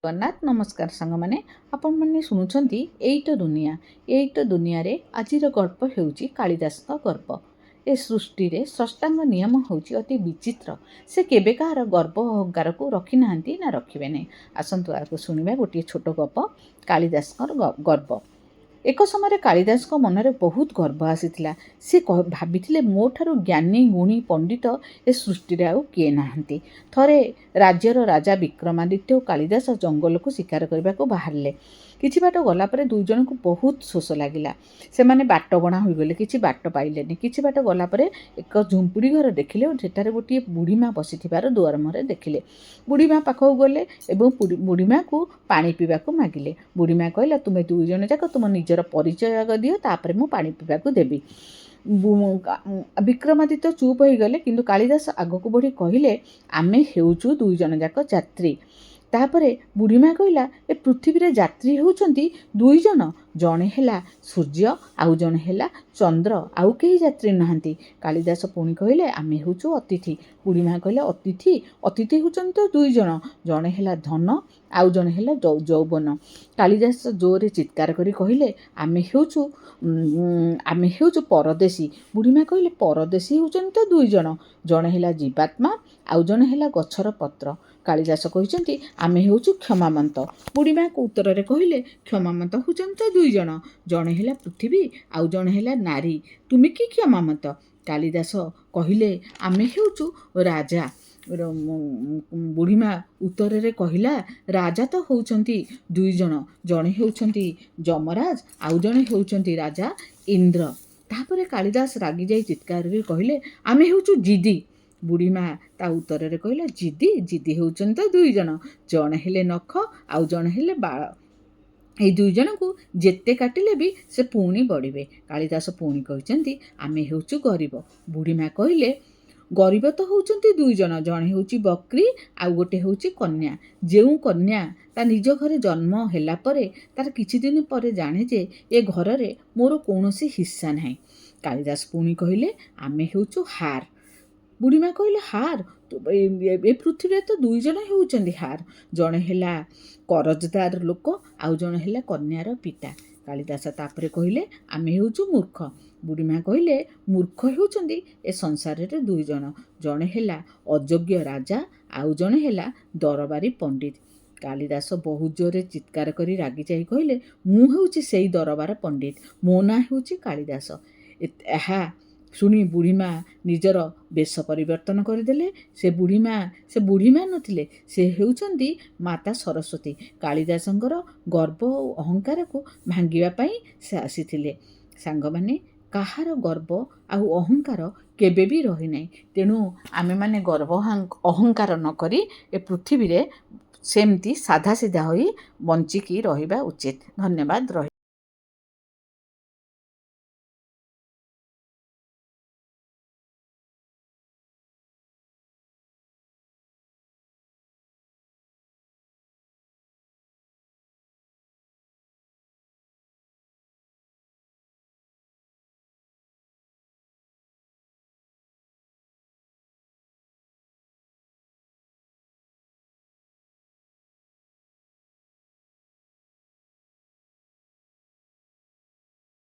ଜଗନ୍ନାଥ ନମସ୍କାର ସାଙ୍ଗମାନେ ଆପଣମାନେ ଶୁଣୁଛନ୍ତି ଏଇଟ ଦୁନିଆ। ଏଇଟ ଦୁନିଆରେ ଆଜିର ଗଳ୍ପ ହେଉଛି କାଳିଦାସଙ୍କ ଗର୍ବ। ଏ ସୃଷ୍ଟିରେ ସ୍ରଷ୍ଟାଙ୍କ ନିୟମ ହେଉଛି ଅତି ବିଚିତ୍ର। ସେ କେବେ କାହାର ଗର୍ବ ଅହଙ୍କାରକୁ ରଖିନାହାନ୍ତି ନା ରଖିବେ ନାହିଁ। ଆସନ୍ତୁ ଆକୁ ଶୁଣିବା ଗୋଟିଏ ଛୋଟ ଗପ, କାଳିଦାସଙ୍କର ଗର୍ବ। ଏକ ସମୟରେ କାଳିଦାସଙ୍କ ମନରେ ବହୁତ ଗର୍ବ ଆସିଥିଲା। ସେ ଭାବିଥିଲେ ମୋ ଠାରୁ ଜ୍ଞାନୀ ଗୁଣୀ ପଣ୍ଡିତ ଏ ସୃଷ୍ଟିରେ ଆଉ କିଏ ନାହାନ୍ତି। ଥରେ ରାଜ୍ୟର ରାଜା ବିକ୍ରମାଦିତ୍ୟ ଓ କାଳିଦାସ ଜଙ୍ଗଲକୁ ଶିକାର କରିବାକୁ ବାହାରିଲେ। କିଛି ବାଟ ଗଲା ପରେ ଦୁଇ ଜଣଙ୍କୁ ବହୁତ ଶୋଷ ଲାଗିଲା। ସେମାନେ ବାଟବଣା ହୋଇଗଲେ, କିଛି ବାଟ ପାଇଲେନି। କିଛି ବାଟ ଗଲା ପରେ ଏକ ଝୁମ୍ପୁଡ଼ି ଘର ଦେଖିଲେ ଓ ସେଠାରେ ଗୋଟିଏ ବୁଢ଼ୀମା ବସିଥିବାର ଦୁଆର ମୁହଁରେ ଦେଖିଲେ। ବୁଢ଼ୀମା ପାଖକୁ ଗଲେ ଏବଂ ବୁଢ଼ୀମାକୁ ପାଣି ପିଇବାକୁ ମାଗିଲେ। ବୁଢ଼ୀମା କହିଲା, ତୁମେ ଦୁଇ ଜଣ ଯାକ ତୁମ ନିଜର ପରିଚୟ ଆଗ ଦିଅ, ତାପରେ ମୁଁ ପାଣି ପିଇବାକୁ ଦେବି। ବିକ୍ରମାଦିତ୍ୟ ଚୁପ୍ ହୋଇଗଲେ, କିନ୍ତୁ କାଳିଦାସ ଆଗକୁ ବଢ଼ି କହିଲେ, ଆମେ ହେଉଛୁ ଦୁଇ ଜଣ ଯାକ ଯାତ୍ରୀ। ତାପରେ ବୁଢ଼ୀମା କହିଲା, ଏ ପୃଥିବୀରେ ଯାତ୍ରୀ ହେଉଛନ୍ତି ଦୁଇ ଜଣ। ଜଣେ ହେଲା ସୂର୍ଯ୍ୟ, ଆଉ ଜଣେ ହେଲା ଚନ୍ଦ୍ର, ଆଉ କେହି ଯାତ୍ରୀ ନାହାନ୍ତି। କାଳିଦାସ ପୁଣି କହିଲେ, ଆମେ ହେଉଛୁ ଅତିଥି। ବୁଢ଼ୀମା କହିଲେ, ଅତିଥି ହେଉଛନ୍ତି ତ ଦୁଇ ଜଣ। ଜଣେ ହେଲା ଧନ, ଆଉ ଜଣେ ହେଲା ଯୌବନ। କାଳିଦାସ ଜୋରରେ ଚିତ୍କାର କରି କହିଲେ, ଆମେ ହେଉଛୁ ପରଦେଶୀ। ବୁଢ଼ୀମା କହିଲେ, ପରଦେଶୀ ହେଉଛନ୍ତି ତ ଦୁଇ ଜଣ। ଜଣେ ହେଲା ଜୀବାତ୍ମା, ଆଉ ଜଣେ ହେଲା ଗଛର ପତ୍ର। କାଳିଦାସ କହିଛନ୍ତି, ଆମେ ହେଉଛୁ କ୍ଷମାମନ୍ତ। ବୁଢ଼ୀମାକୁ ଉତ୍ତରରେ କହିଲେ, କ୍ଷମାମନ୍ତ ହେଉଛନ୍ତି ତ ଦୁଇ ଜଣ। ଜଣେ ହେଲା ପୃଥିବୀ, ଆଉ ଜଣେ ହେଲା ନାରୀ। ତୁମେ କି କ୍ଷମାମନ୍ତ? କାଳିଦାସ କହିଲେ, ଆମେ ହେଉଛୁ ରାଜା। ବୁଢ଼ୀମା ଉତ୍ତରରେ କହିଲା, ରାଜା ତ ହେଉଛନ୍ତି ଦୁଇ ଜଣ। ଜଣେ ହେଉଛନ୍ତି ଯମରାଜ, ଆଉ ଜଣେ ହେଉଛନ୍ତି ରାଜା ଇନ୍ଦ୍ର। ତାପରେ କାଳିଦାସ ରାଗିଯାଇ ଚିତ୍କାର କରି କହିଲେ, ଆମେ ହେଉଛୁ ଜିଦି। ବୁଢ଼ୀମା ତା ଉତ୍ତରରେ କହିଲା, ଜିଦି ହେଉଛନ୍ତି ତ ଦୁଇ ଜଣ। ଜଣେ ହେଲେ ନଖ, ଆଉ ଜଣେ ହେଲେ ବାଳ। ଏଇ ଦୁଇ ଜଣଙ୍କୁ ଯେତେ କାଟିଲେ ବି ସେ ପୁଣି ବଢ଼ିବେ। କାଳିଦାସ ପୁଣି କହିଛନ୍ତି, ଆମେ ହେଉଛୁ ଗରିବ। ବୁଢ଼ୀମା କହିଲେ, ଗରିବ ତ ହେଉଛନ୍ତି ଦୁଇ ଜଣ। ଜଣେ ହେଉଛି ବକ୍ରି, ଆଉ ଗୋଟେ ହେଉଛି କନ୍ୟା। ଯେଉଁ କନ୍ୟା ତା ନିଜ ଘରେ ଜନ୍ମ ହେଲା ପରେ ତାର କିଛି ଦିନ ପରେ ଜାଣେ ଯେ ଏ ଘରରେ ମୋର କୌଣସି ହିସ୍ସା ନାହିଁ। କାଳିଦାସ ପୁଣି କହିଲେ, ଆମେ ହେଉଛୁ ହାର। ବୁଢ଼ୀମା କହିଲେ, ହାର? ଏ ପୃଥିବୀରେ ତ ଦୁଇ ଜଣ ହେଉଛନ୍ତି ହାର। ଜଣେ ହେଲା କରଜଦାର ଲୋକ, ଆଉ ଜଣେ ହେଲା କନ୍ୟାର ପିତା। କାଳିଦାସ ତାପରେ କହିଲେ, ଆମେ ହେଉଛୁ ମୂର୍ଖ। ବୁଢ଼ୀମା କହିଲେ, ମୂର୍ଖ ହେଉଛନ୍ତି ଏ ସଂସାରରେ ଦୁଇ ଜଣ। ଜଣେ ହେଲା ଅଯୋଗ୍ୟ ରାଜା, ଆଉ ଜଣେ ହେଲା ଦରବାରୀ ପଣ୍ଡିତ। କାଳିଦାସ ବହୁତ ଜୋରରେ ଚିତ୍କାର କରି ରାଗିଯାଇ କହିଲେ, ମୁଁ ହେଉଛି ସେଇ ଦରବାର ପଣ୍ଡିତ। ମୋ ନାଁ ହେଉଛି କାଳିଦାସ। ଏହା ଶୁଣି ବୁଢ଼ୀମା ନିଜର ବେଶ ପରିବର୍ତ୍ତନ କରିଦେଲେ। ସେ ବୁଢ଼ୀମା ନଥିଲେ, ସେ ହେଉଛନ୍ତି ମାତା ସରସ୍ୱତୀ। କାଳିଦାସଙ୍କର ଗର୍ବ ଓ ଅହଙ୍କାରକୁ ଭାଙ୍ଗିବା ପାଇଁ ସେ ଆସିଥିଲେ। ସାଙ୍ଗମାନେ, କାହାର ଗର୍ବ ଆଉ ଅହଙ୍କାର କେବେ ବି ରହିନାହିଁ। ତେଣୁ ଆମେମାନେ ଗର୍ବ ଅହଙ୍କାର ନକରି ଏ ପୃଥିବୀରେ ସେମିତି ସାଧାସିଧା ହୋଇ ବଞ୍ଚିକି ରହିବା ଉଚିତ। ଧନ୍ୟବାଦ।